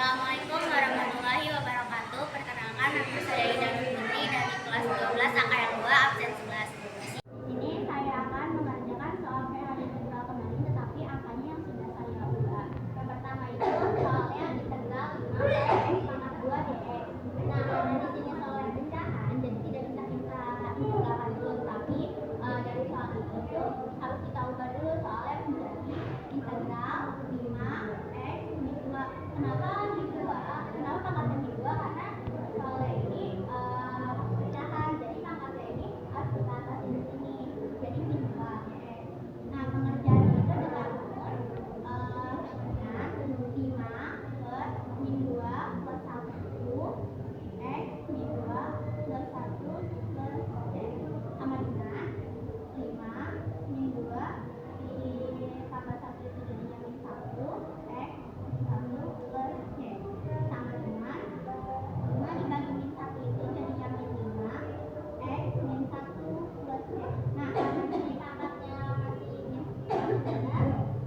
Assalamualaikum warahmatullahi wabarakatuh. Perkenalkan, nama saya Ida Putri dari kelas 12 angka yang 2 absen 11. Ini saya akan mengerjakan soal PH integral kemarin, tetapi angkanya yang sudah saya ubah. Yang pertama itu soalnya integral 5 pangkat 2 dx. Nah, karena di sini soalnya pecahan, jadi tidak bisa kita integralkan dulu, tapi dari soal itu harus kita ubah dulu soalnya menjadi integral 5x min 2. Kenapa min 2? Kenapa pangkatnya min 2? Karena soalnya ini pecahan, jadi pangkatnya ini harus kita atasin di sini, jadi min 2. Nah, pengerjaan itu dengan rumus 5 per min 2 plus 1 x min 2 plus 1 plus c sama dengan 5 min 2 ditambah 1 itu jadinya min 1 x 1 plus c sama dengan 5 dibagi min 1 itu jadinya min 5 x min 1 plus c. Nah, karena jadi pangkatnya masih min 1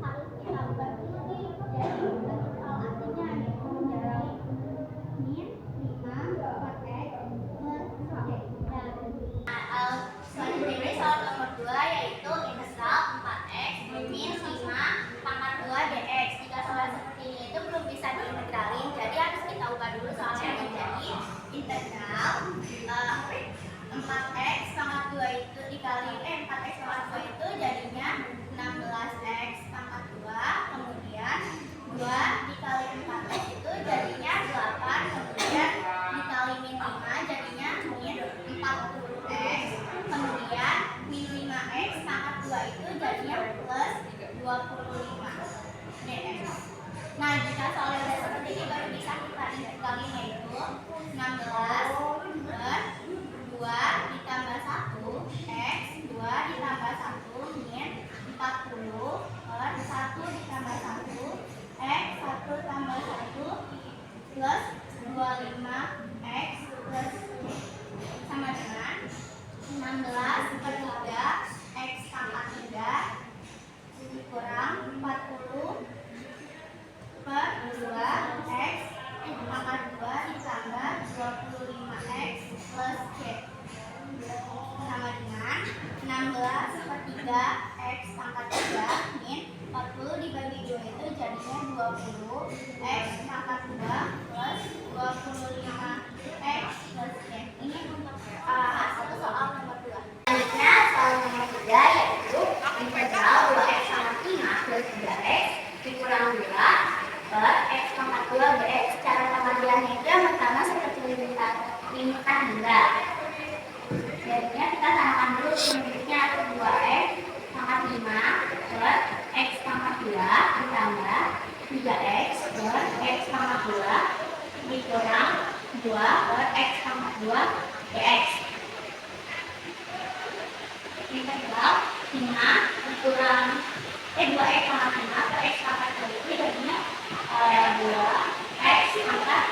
harus kita ubah dulu nih, jadi bagi soal aslinya yaitu menjadi min 5 per x plus c. Selanjutnya soal nomor 2 yaitu integral 4x min 5 pangkat 2 dx. Jika soal seperti ini itu belum bisa diintegralin, jadi harus kita ubah dulu soalnya menjadi integral 4x pangkat 2 itu dikali 4x pangkat 2 itu jadinya 16x pangkat 2, kemudian 2 dikali 4x itu jadinya 8, kemudian dikali min 5 jadinya min 40x, kemudian min 5x pangkat 2 itu jadinya plus 25 dx. Nah, jika soalnya udah seperti ini baru bisa kita integralin, yaitu 16 per 2 ditambah 1 x 2 ditambah 1 min 40 per 1 ditambah 1 x 1 tambah 1 plus 25 x plus c sama dengan 16 per 3 x pangkat 3 dikurang 40 per 2 x pangkat 2 ditambah 25 x plus c sama dengan 16 per 3 x pangkat 3 min 40 dibagi 2 itu jadinya 20 x pangkat 2 plus 25 x plus c. Ini untuk hasil soal nomor 2. Selanjutnya soal nomor 3 yaitu integral 2x pangkat 5 plus 3x dikurang 2 per x pangkat 2 dx. Cara pengerjaannya itu yang pertama seperti limitkan hingga. Jadinya kita samakan dulu limitnya 2x pangkat 5 per x pangkat 2 ditambah 3x per x pangkat 2 dikurang 2 per x pangkat 2 dx. Integral 5 dikurang 2x pangkat 5 per x pangkat 2 itu jadinya 2x pangkat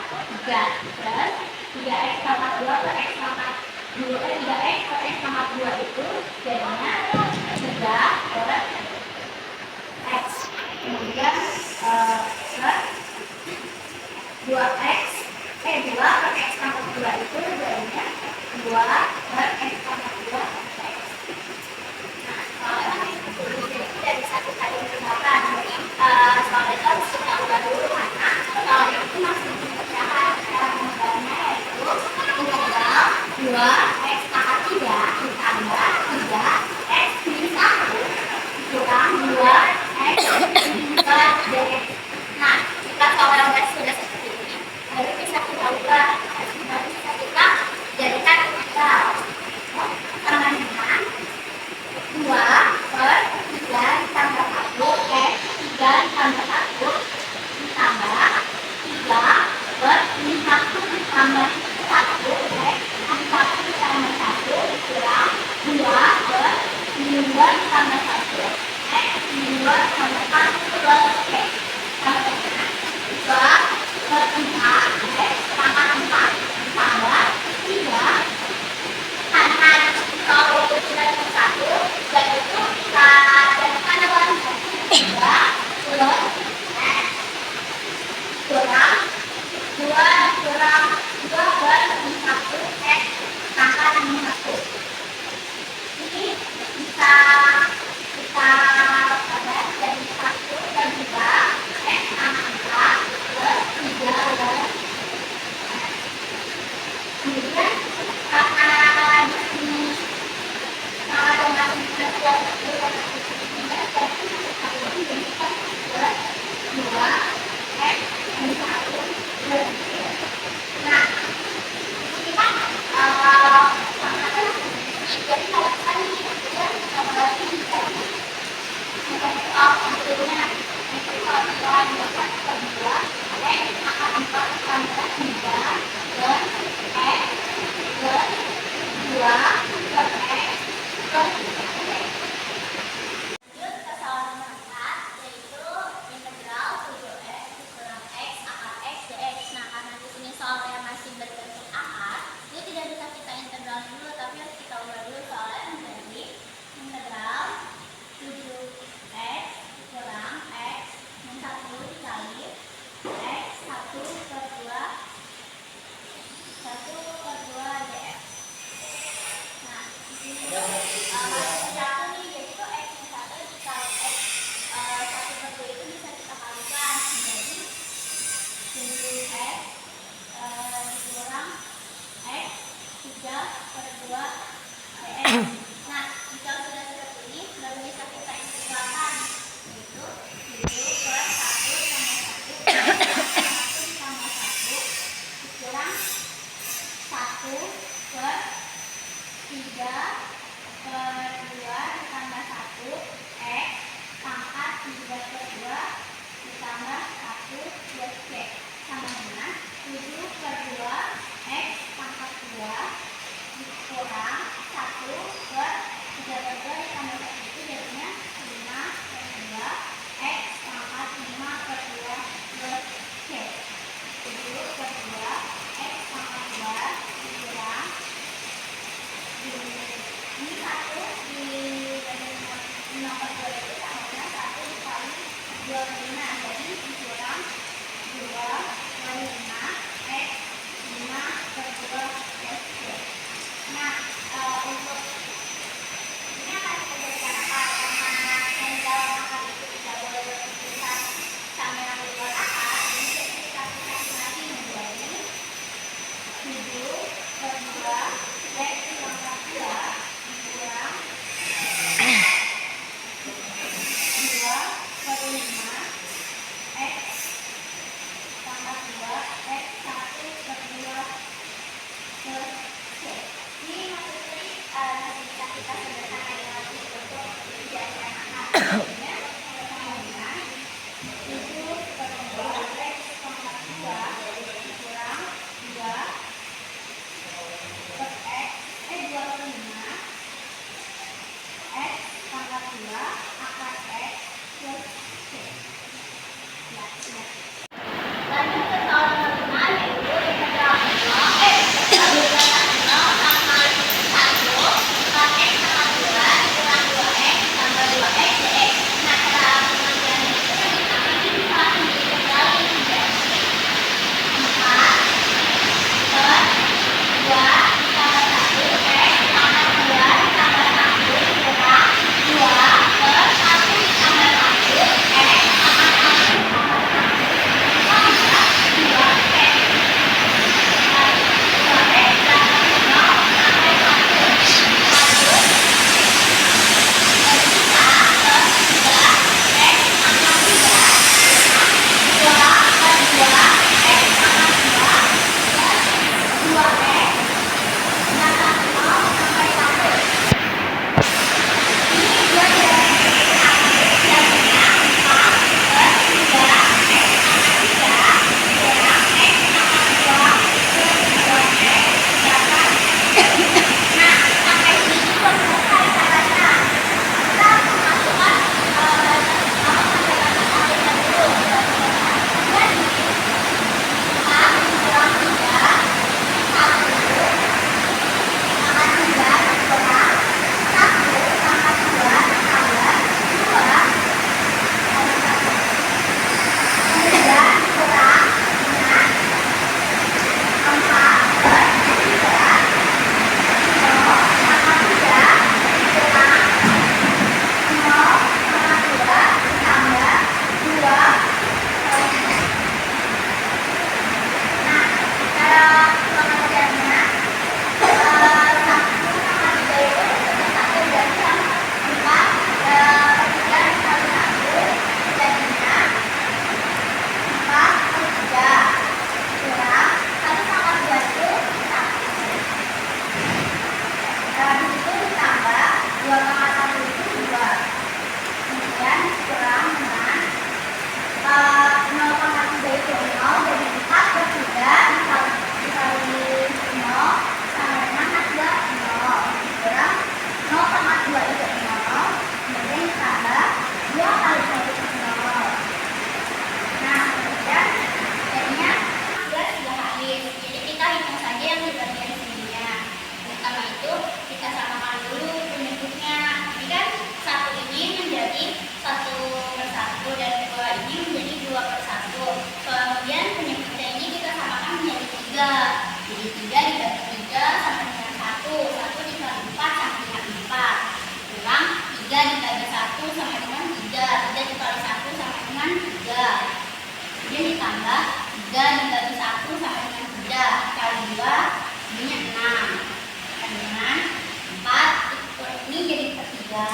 3 plus 3x pangkat 2 per x pangkat 3x per x pangkat 2 itu jadinya 3 per x, kemudian per 2x 2 per x pangkat 2 itu jadinya 2 per x pangkat 2 x. Nah, soalnya tidak bisa kita integralkan, jadi soal itu harus kita ubah dulu karena soalnya itu masih pecahan. Cara pengubahnya yaitu integral 2x pangkat 3 ditambah 3x min 1 dikurang 2x min 4 dx. Nah, jika soalnya sudah seperti ini baru bisa kita ubah, baru bisa kita jadikan integral sama dengan 2 per 3 ditambah 1 x 3 ditambah 1 ditambah 3 per min 1 ditambah 1 x min 1 ditambah 1 dikurang 2 per min 2 ditambah 1 x min 2 ditambah 1 plus c sama dengan 2 per 4 x pangkat 4 ditambah 3. Karena kalau itu sudah dapat 1, dan itu kita jadikan dalam 3 plus x kurang X pangkat 2 dikurang 2 per 5 X pangkat 2 X 1 per 2 per C. Ini maksudnya nanti bisa kita sederhanakan lagi untuk menjadi anak-anak. Selanjutnya, sama-sama 7 per 2 X pangkat 2 dikurang 2 per X 2 per 5 X pangkat 2 akar X plus C. Ya, ya. Lanjut ke soal nomor 5, yaitu integral 0 berdasarkan 0 pangkat 1 per X pangkat 2 dikurang 2X tambah 2X dx. Nah, cara pengertiannya itu yang pertama ini bisa langsung diintegralin menjadi 4 per 2 ditambah 1 X pangkat 2 ditambah 1 dikurang 2 per 1 ditambah 1 X pangkat 1 ditambah 1 tambah 2X. 2X dari 0 sampai 1. Lanjut, berpisah ke 3 X pangkat 3 dikurang 2 per 2 X pangkat 2 plus 2X dari 0 sampai 1. Ini 2 dibagi 1 jadinya 4 per 3 X pangkat 3 dikurang X pangkat 2 plus 2X dapat. Nah, sampai sini belum selesai caranya. Kita langsung masukkan pembahasan dulu. Jadi 4 dikurang 3 1 pangkat 3 dikurang 1 pangkat 2 ditambah 2 tambah 1. Kemudian dikurang dengan 4 per 3 0 pangkat 3 dikurang 0 pangkat 2 ditambah 2 per 3. Nah, cara pengertiannya 1 pangkat 3 itu satu jadinya 4 per 3 dikali 1 jadinya 4 per 3 kurang 1 pangkat 2 itu 1. Habis itu ditambah 2 pangkat 1 itu 2. Kemudian kurang dengan 0 pangkat 3 itu 0, jadi 4 per 3 dikali 0 sama dengan hasilnya 0. Kurang 0 pangkat 2 itu 0, kemudian ditambah 2 kali 1 itu 0. Nah, kemudian jadinya 11 sudah habis. Jadi kita hitung saja yang di bagian sininya. Pertama itu kita samakan dulu penyebutnya. Jadi kan 1 ini menjadi 1 per 1 dan 2 ini menjadi 2 per 1. Kemudian penyebutnya ini kita samakan menjadi 3. Jadi 3 dibagi 3 sama dengan 1. 1 dikali 4 sama dengan 4. Kurang 3 dibagi 1 sama dengan 3. 3 dikali 1 sama dengan 3. Kemudian ditambah 3 dibagi 1 sama dengan 3. Kali 2 jadinya 6. Dengan 4 ini jadi per 3.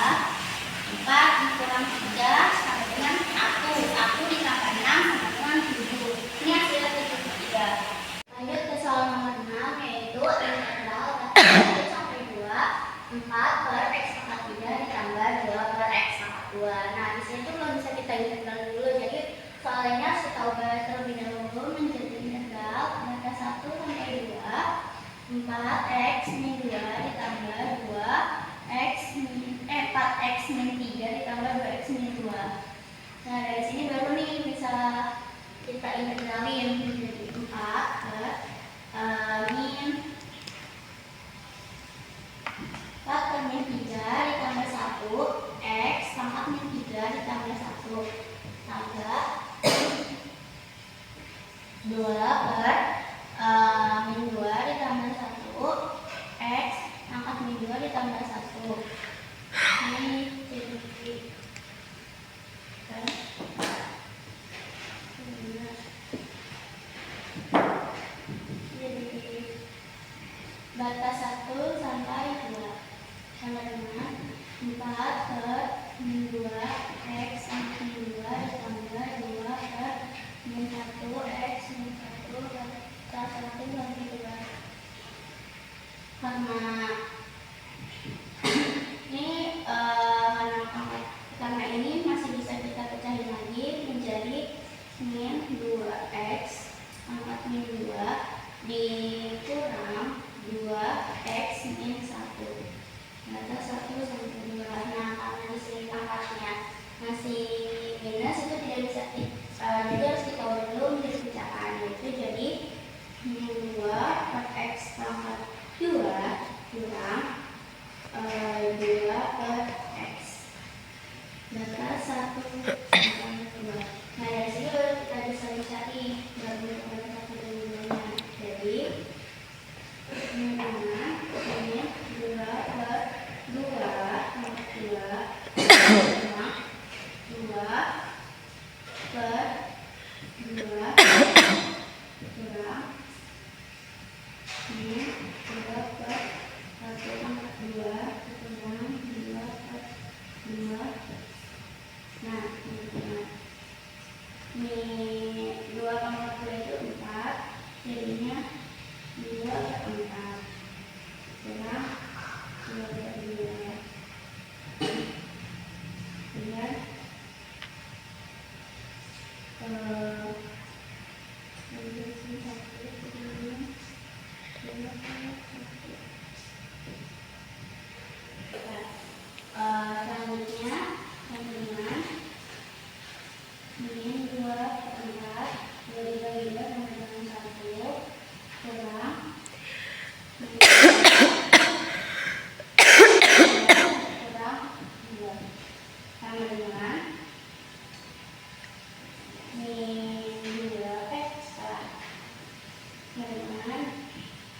4 dikurang 3 sama dengan 1. 1 ditambah 6 sama dengan 7. Ini hasilnya 7 per 3. Lanjut ke soal nomor 6, yaitu integral 1 sampai 2 4 per X pangkat 3 ditambah 2 per X pangkat 2. Nah, di sini tuh belum bisa kita integral dulu. Jadi soalnya harus kita ubah terlebih dahulu menjadi integral batas 1 sampai 2 4X min 2 ditambah 4X min 3 ditambah 2X min 2. Nah, dari sini baru nih bisa kita integralin menjadi 4 per min 4 per min 3 ditambah 1 X pangkat min 3 ditambah 1 tambah 2 per min 2 ditambah 1 X pangkat min 2 ditambah 1. Ini jadi batas 1 Selanjutnya dengan min 2/4 dibagi 2 sama dengan 1 kurang kurang 2 sama dengan min 2 salah sama dengan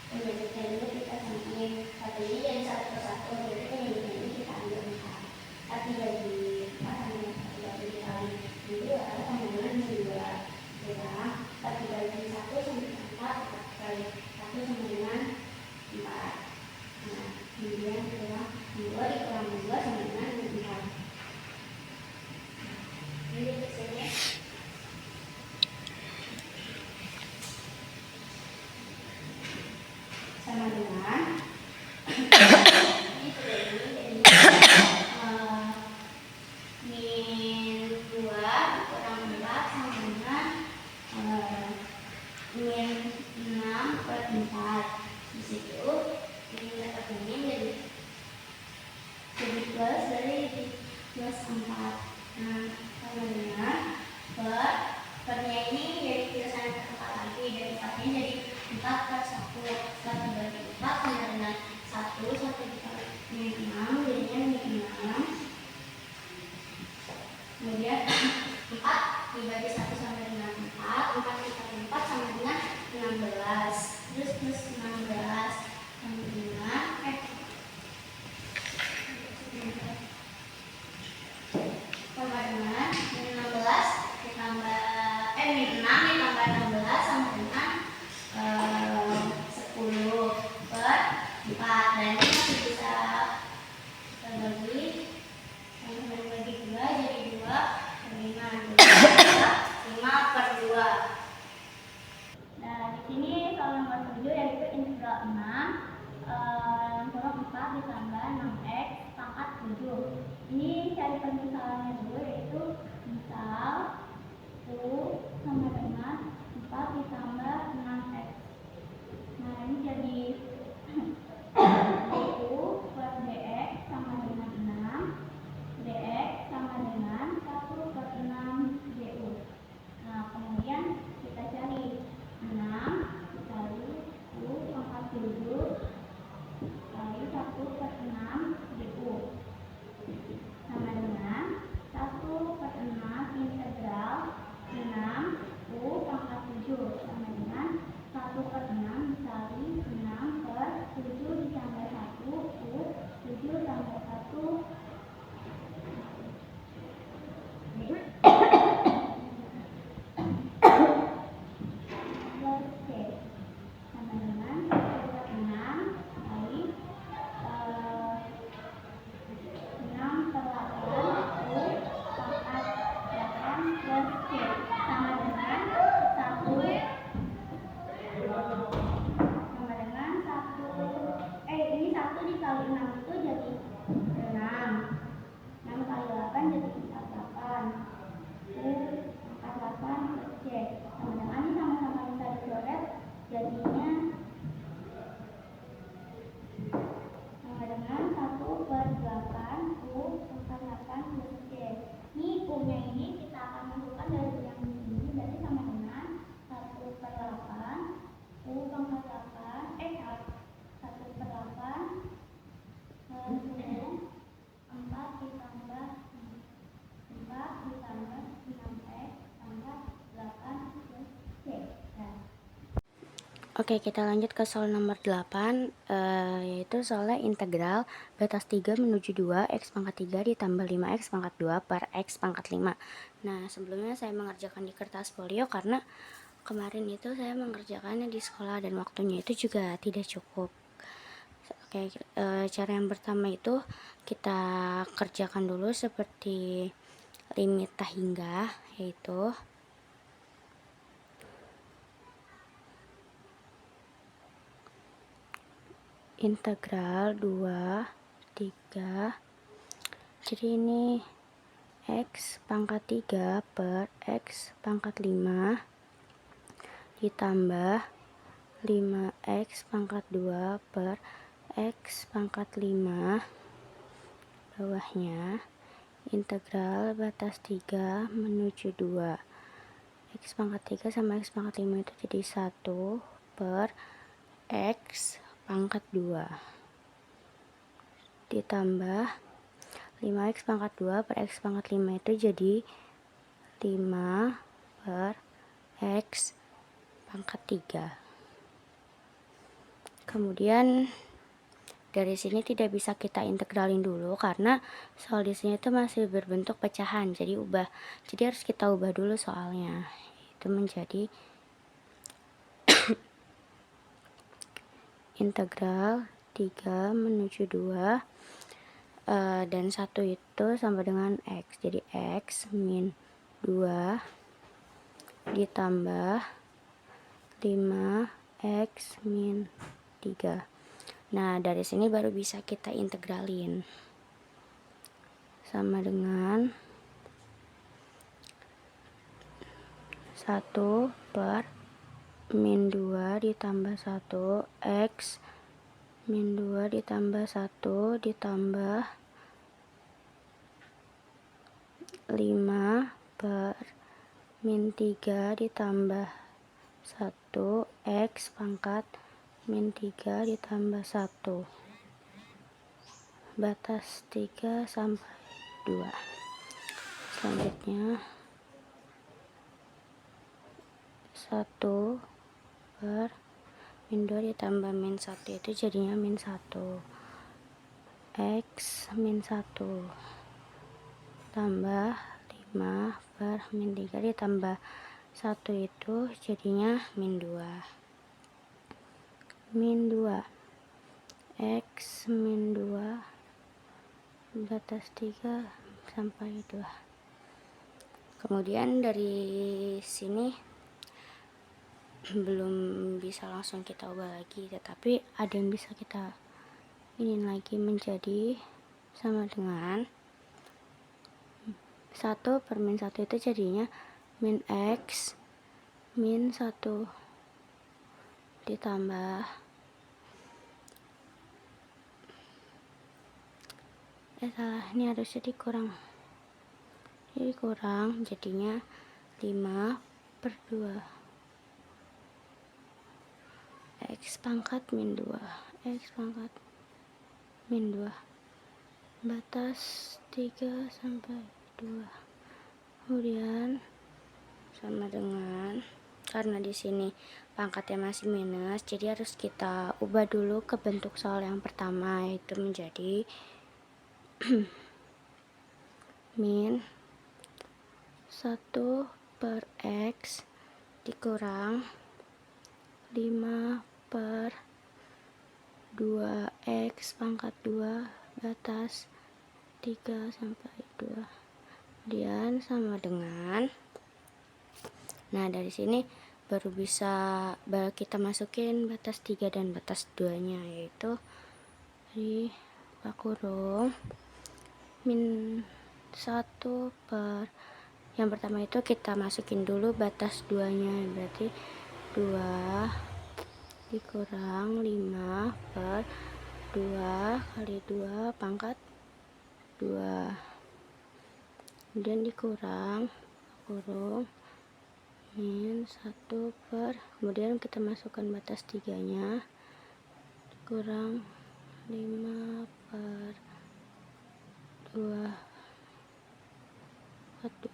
menjadikan dulu kita samain satunya jadi 1/1 jadi ini kita ambil 4 1 bagi 4 sama dengan 1 bagi dikali 2 sama dengan 2 kurang 1 bagi 1 sama dengan 4 kali 1 sama dengan 4. Nah, kemudian kurang 2 dikurang 2 sama dengan 4. Ini di sini sama dengan ini sudah ini min 2 kurang 4 sama dengan min 6/4. Di situ ini dapat min jadi plus dari plus 4. Nah, sama dengan pernya ini jadi kita sama 4 lagi dan 4-nya jadi 4/1. 1 bagi 4 sama dengan 1 dikali min 6 jadinya min 6. Kemudian 4 dibagi 1 sama dengan 4 dikali 4 sama dengan 16 terus plus 16 sama dengan sama dengan min 16 ditambah min 6 ditambah 16 sama dengan 10/4 dan ini masih bisa kita bagi bagi 2 jadi 5/2. Nah, di sini soal nomor 7 yaitu integral 6 kurang 4 ditambah 6x pangkat 7. Ini cari permisalannya dulu yaitu misal U sama dengan 4 ditambah 6x. Nah, ini jadi U per dx sama dengan 6, dx sama dengan 1/6 du. Nah, kemudian kita cari 6 kali U pangkat 7 kali 1/6 du sama dengan 1/6 integral 6 U pangkat 7 sama dengan 1/6 kali 6/7 ditambah 1 U 7 tambah 1 jadinya sama dengan 1/8 U pangkat 8 plus C. Ini U-nya ini kita akan masukkan dari yang ini berarti sama dengan 1/8 U pangkat 8 1/8 kemudian 4 ditambah 6x tambah 8 plus C. Oke, kita lanjut ke soal nomor 8, yaitu soalnya integral batas 3 menuju 2 x pangkat 3 ditambah 5x pangkat 2 per x pangkat 5. Nah, sebelumnya saya mengerjakan di kertas folio karena kemarin itu saya mengerjakannya di sekolah dan waktunya itu juga tidak cukup. Oke, cara yang pertama itu kita kerjakan dulu seperti limit tak hingga, yaitu integral 2, 3, jadi ini x pangkat 3 per x pangkat 5 ditambah 5x pangkat 2 per x pangkat 5 bawahnya integral batas 3 menuju 2 x pangkat 3 sama x pangkat 5 itu jadi 1 per x pangkat 2 ditambah 5x pangkat 2 per x pangkat 5 itu jadi 5 per x pangkat 3. Kemudian dari sini tidak bisa kita integralin dulu karena soal di sini itu masih berbentuk pecahan. Jadi harus kita ubah dulu soalnya. Itu menjadi integral 3 menuju 2 dan 1 itu sama dengan x. Jadi x min 2 ditambah 5x min 3. Nah, dari sini baru bisa kita integralin. Sama dengan 1 per min 2 ditambah 1 x min 2 ditambah 1 ditambah 5 per min 3 ditambah 1 x pangkat min 3 ditambah 1 batas 3 sampai 2. Selanjutnya 1 per min 2 ditambah min 1 itu jadinya min 1 x min 1 tambah 5 per min 3 ditambah 1 itu jadinya min 2 x min 2 batas 3 sampai 2. Kemudian dari sini belum bisa langsung kita ubah lagi, tetapi ada yang bisa kita ini lagi menjadi sama dengan 1 per min 1 itu jadinya min x min 1 ditambah ini harusnya dikurang, jadi kurang jadinya 5 per 2 x pangkat min 2 x pangkat min 2 batas 3 sampai 2. Kemudian sama dengan, karena di sini pangkatnya masih minus, jadi harus kita ubah dulu ke bentuk soal yang pertama, yaitu menjadi min 1 per x dikurang 5 per 2x pangkat 2 batas 3 sampai 2. Kemudian sama dengan, nah dari sini baru bisa kita masukin batas 3 dan batas 2 nya, yaitu di kurung min 1 per, yang pertama itu kita masukin dulu batas 2 nya, berarti 2 dikurang 5 per 2 kali 2 pangkat 2, kemudian dikurang kurung min 1 per, kemudian kita masukkan batas 3 nya, dikurang 5 per 2 per 2.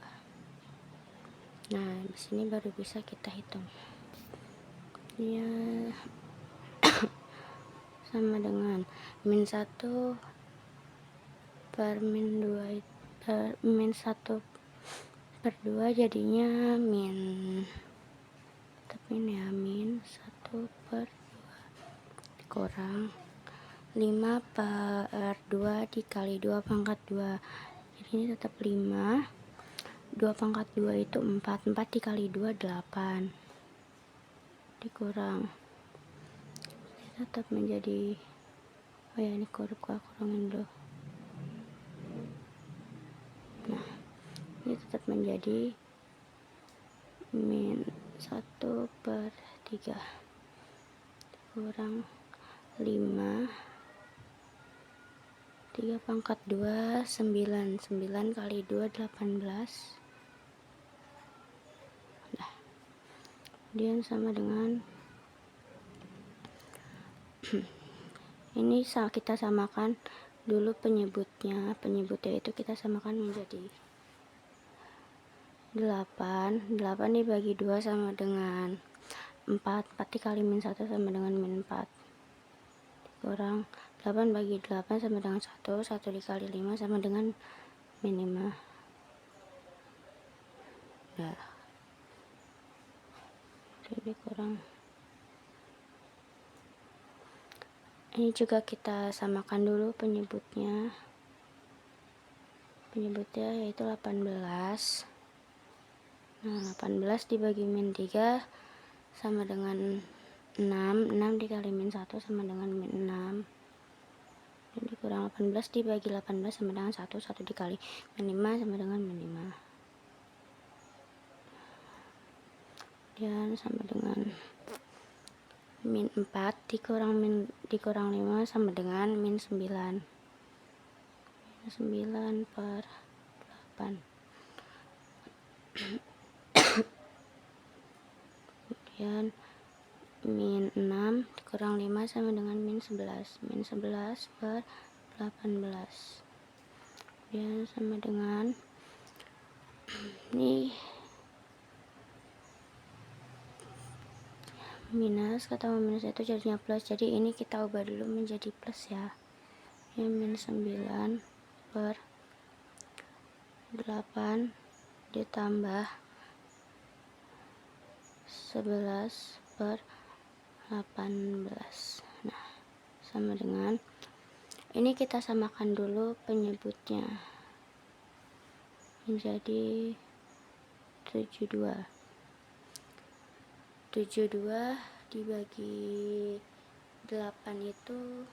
Nah di sini baru bisa kita hitung ya. Sama dengan min 1 per min 2 min 1 per 2 jadinya min, tapi ini ya min 1 per 2 dikurang 5 per 2 dikali 2 pangkat 2, jadi ini tetap 5, 2 pangkat 2 itu 4, 4 dikali 2 8 dikurang, tetap menjadi, oh ya ini kurangin dulu. Nah ini tetap menjadi min 1/3 kurang 5, 3 pangkat 2 9, 9 kali 2 18. Nah, kemudian sama dengan ini kita samakan dulu penyebutnya itu kita samakan menjadi 8 dibagi 2 sama dengan 4 dikali min 1 sama dengan min 4 kurang 8 bagi 8 sama dengan 1 dikali 5 sama dengan min 5. Nah, jadi kurang. Ini juga kita samakan dulu penyebutnya yaitu 18. Nah, 18 dibagi min 3 sama dengan 6 dikali min 1 sama dengan min 6. Jadi kurang 18 dibagi 18 sama dengan 1 dikali min 5 sama dengan min 5. Dan sama dengan min 4 dikurang 5 sama dengan min 9. 9/8. Kemudian min 6 kurang 5 sama dengan min 11. Min 11/18. Kemudian sama dengan ini minus, ketemu minus itu jadinya plus, jadi ini kita ubah dulu menjadi plus ya. Ini min 9/8 ditambah 11/18. Nah, sama dengan ini kita samakan dulu penyebutnya menjadi 72 dibagi 8 itu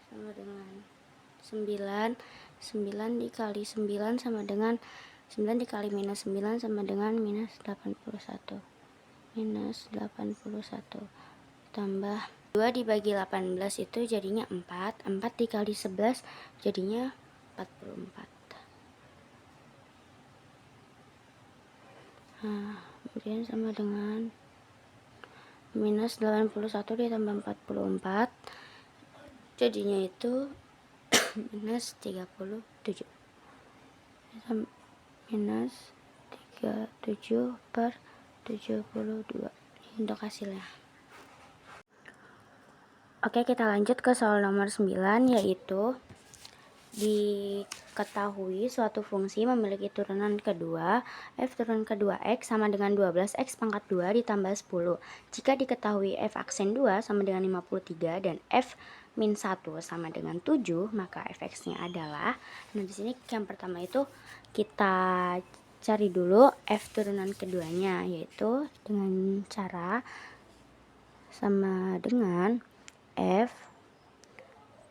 sama dengan 9 dikali 9 sama dengan 9 dikali minus 9 sama dengan minus 81 tambah 2 dibagi 18 itu jadinya 4 dikali 11 jadinya 44. Nah, kemudian sama dengan minus 81 ditambah 44 jadinya itu minus 37. Minus 37/72. Untuk hasilnya. Oke, kita lanjut ke soal nomor 9, yaitu diketahui suatu fungsi memiliki turunan kedua f turunan kedua x sama dengan 12x pangkat 2 ditambah 10. Jika diketahui f aksen 2 sama dengan 53 dan f min 1 sama dengan 7, maka fx-nya adalah, nah di sini yang pertama itu kita cari dulu f turunan keduanya, yaitu dengan cara sama dengan f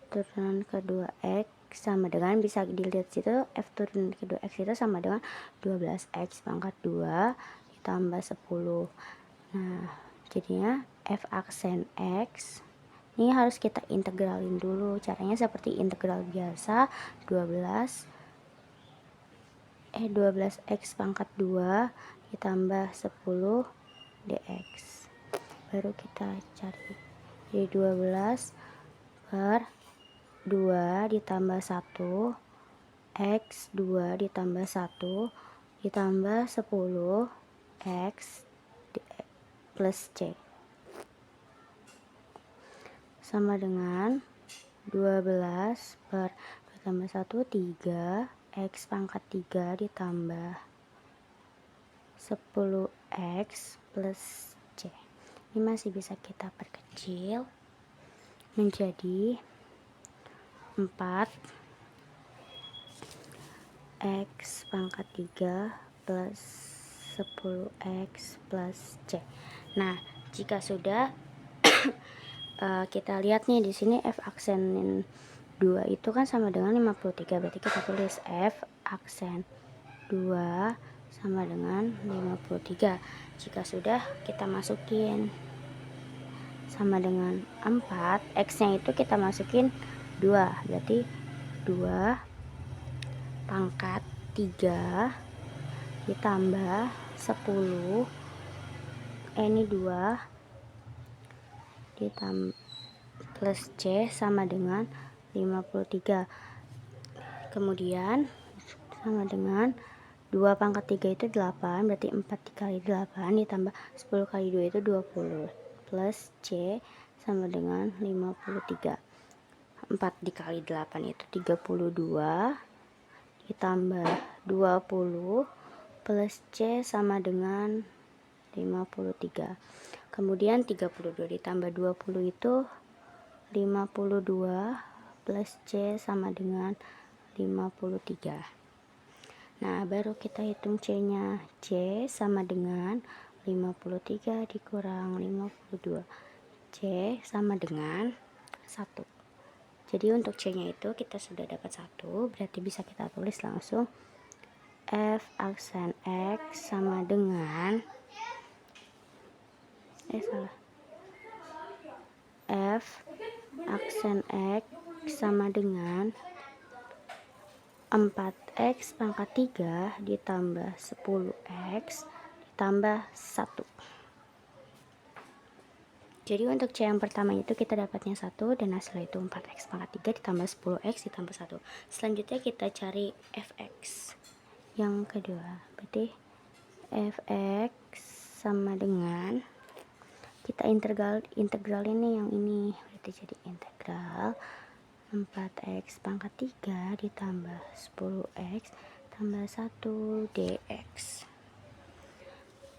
turunan kedua x sama dengan, bisa dilihat situ, f turunan kedua x itu sama dengan 12x pangkat 2 ditambah 10. Nah, jadinya f aksen x ini harus kita integralin dulu. Caranya seperti integral biasa, 12x pangkat 2 ditambah 10 dx. Baru kita cari. Jadi 12 per 2 ditambah 1 x 2 ditambah 1 ditambah 10 x plus c sama dengan 12 per 2 tambah 1 3 x pangkat 3 ditambah 10x plus c. Ini masih bisa kita perkecil menjadi 4 x pangkat 3 plus 10x plus c. Nah, jika sudah kita lihat nih di sini f aksen 2 itu kan sama dengan 53, berarti kita tulis f aksen 2 sama dengan 53. Jika sudah, kita masukin sama dengan 4, X-nya itu kita masukin 2, berarti 2 pangkat 3 ditambah 10, ini 2 ditambah plus C sama dengan 53. Kemudian sama dengan 2 pangkat 3 itu 8, berarti 4 dikali 8 ditambah 10 kali 2 itu 20, plus C sama dengan 53. 4 dikali 8 itu 32 ditambah 20 plus C sama dengan 53. Kemudian 32 ditambah 20 itu 52 plus C sama dengan 53. Nah, baru kita hitung C-nya. C sama dengan 53 dikurang 52. C sama dengan 1. Jadi untuk C-nya itu kita sudah dapat 1, berarti bisa kita tulis langsung F aksen X sama dengan F aksen X sama dengan 4x pangkat 3 ditambah 10x ditambah 1. Jadi untuk C yang pertama itu kita dapatnya 1, dan hasilnya itu 4x pangkat 3 ditambah 10x ditambah 1. Selanjutnya kita cari fx yang kedua, berarti fx sama dengan, kita integral ini yang ini, berarti jadi integral 4x pangkat 3 ditambah 10x tambah 1 dx.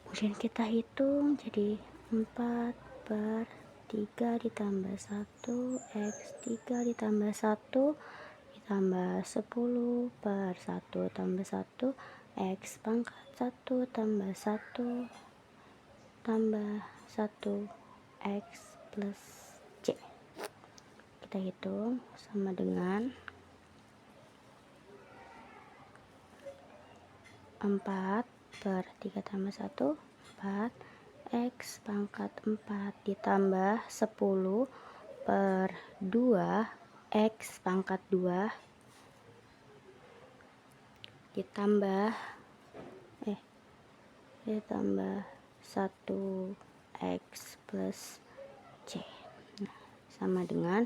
Kemudian kita hitung jadi 4 per 3 ditambah 1 x 3 ditambah 1 ditambah 10 per 1 tambah 1 x pangkat 1 tambah 1 tambah 1 x plus C. Kita hitung sama dengan 4 per 3 tambah 1, 4 x pangkat 4 ditambah 10 per 2 x pangkat 2 ditambah 1 x plus C. Nah, sama dengan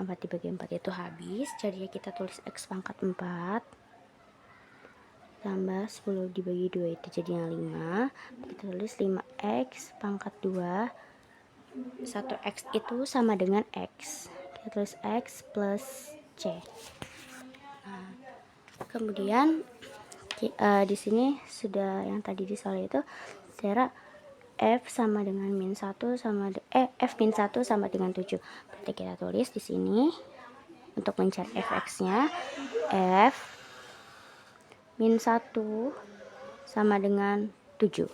4 dibagi 4 itu habis, jadi kita tulis x pangkat 4 tambah 10 dibagi 2 itu jadinya 5. Kita tulis 5x pangkat 2, 1x itu sama dengan x, kita tulis x plus C. Nah, kemudian di sini sudah yang tadi di soal itu cara F sama dengan min 1 sama F min 1 sama dengan 7. Berarti kita tulis di sini untuk mencari fx-nya, F min 1 sama dengan 7.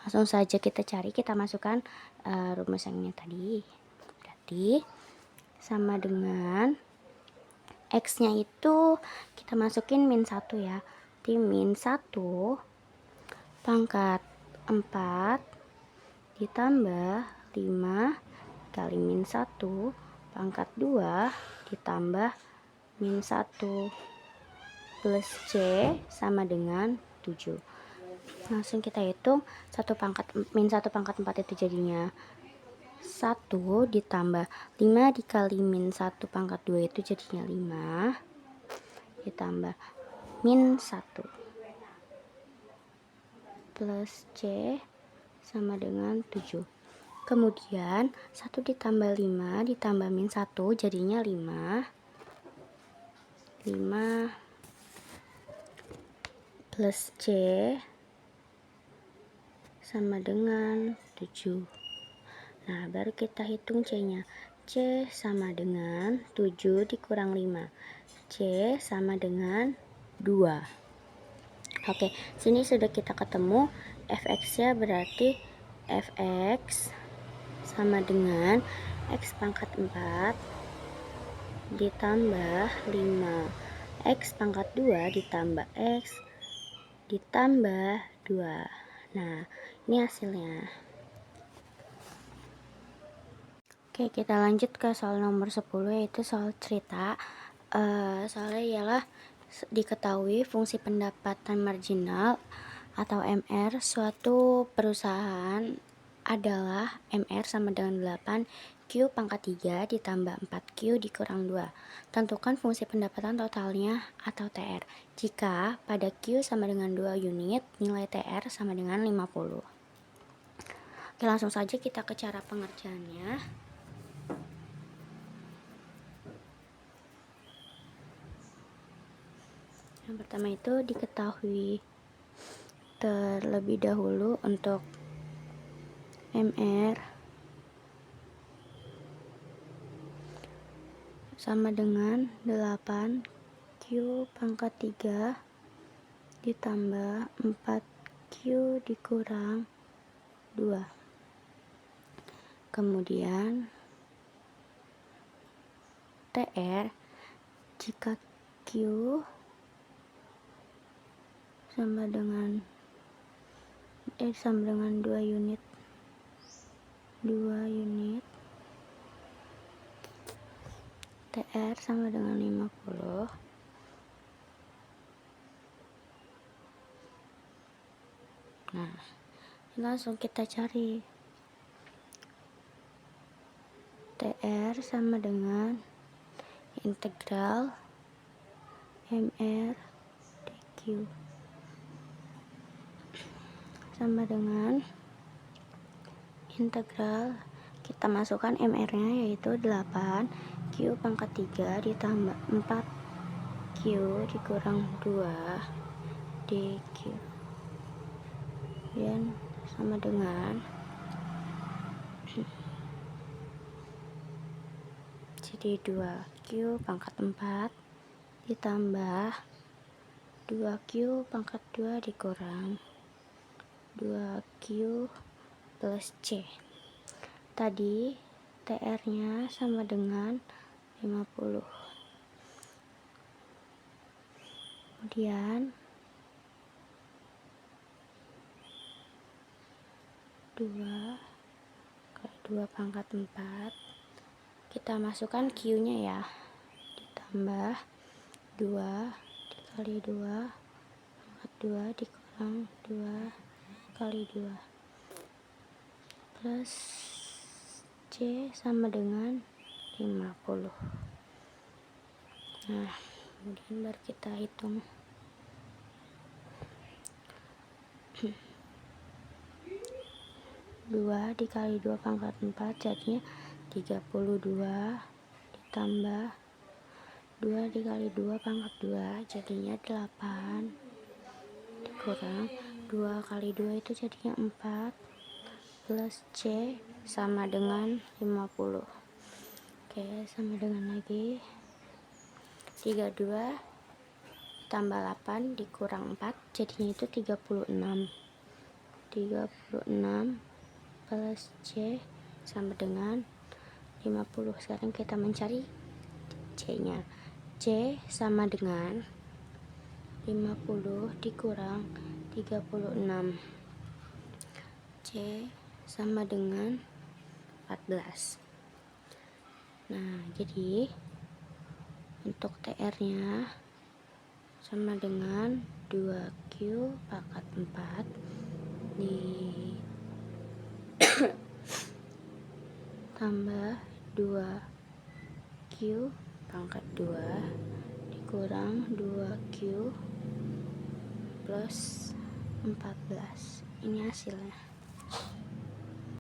Langsung saja kita cari, kita masukkan rumusannya tadi. Berarti sama dengan x-nya itu kita masukin min 1 ya. Berarti min 1 pangkat 4 ditambah 5 kali min 1 pangkat 2 ditambah min 1 plus C sama dengan 7. Langsung kita hitung min 1 pangkat 4 itu jadinya 1 ditambah 5 dikali min 1 pangkat 2 itu jadinya 5 ditambah min 1 plus C sama dengan 7. Kemudian 1 ditambah 5 ditambah min 1 jadinya 5 plus C sama dengan 7. Nah, baru kita hitung C-nya. C sama dengan 7 dikurang 5. C sama dengan 2. Oke, sini sudah kita ketemu fx-nya, berarti fx sama dengan x pangkat 4 ditambah 5 x pangkat 2 ditambah x ditambah 2. Nah, ini hasilnya. Oke, kita lanjut ke soal nomor 10, yaitu soal cerita. Soalnya ialah diketahui fungsi pendapatan marginal atau MR suatu perusahaan adalah MR sama dengan 8 Q pangkat 3 ditambah 4Q dikurang 2. Tentukan fungsi pendapatan totalnya atau TR. Jika pada Q sama dengan 2 unit, nilai TR sama dengan 50. Oke, langsung saja kita ke cara pengerjaannya. Yang pertama itu diketahui terlebih dahulu untuk MR sama dengan 8Q pangkat 3 ditambah 4Q dikurang 2. Kemudian TR jika Q sama dengan 2 unit TR sama dengan 50. Nah, langsung kita cari TR sama dengan integral MR dQ sama dengan integral, kita masukkan MR nya yaitu 8Q pangkat 3 ditambah 4Q dikurang 2 dQ, dan sama dengan jadi 2Q pangkat 4 ditambah 2Q pangkat 2 dikurang 2Q plus C. Tadi TR nya sama dengan 50. Kemudian 2 pangkat 4 kita masukkan Q nya ya, ditambah 2 dikali 2 pangkat 2 dikurang 2 kali 2 plus C sama dengan 50. Nah, kemudian baru kita hitung. 2 dikali 2 pangkat 4 jadinya 32 ditambah 2 dikali 2 pangkat 2 jadinya 8 dikurang 2 kali 2 itu jadinya 4 plus C sama dengan 50. Oke, sama dengan lagi 32 tambah 8 dikurang 4 jadinya itu 36 plus C sama dengan 50. Sekarang kita mencari C nya. C sama dengan 50 dikurang 36. C sama dengan 14. Nah, jadi untuk TR nya sama dengan 2Q pangkat 4 ditambah 2Q pangkat 2 dikurang 2Q plus 14. Ini hasilnya.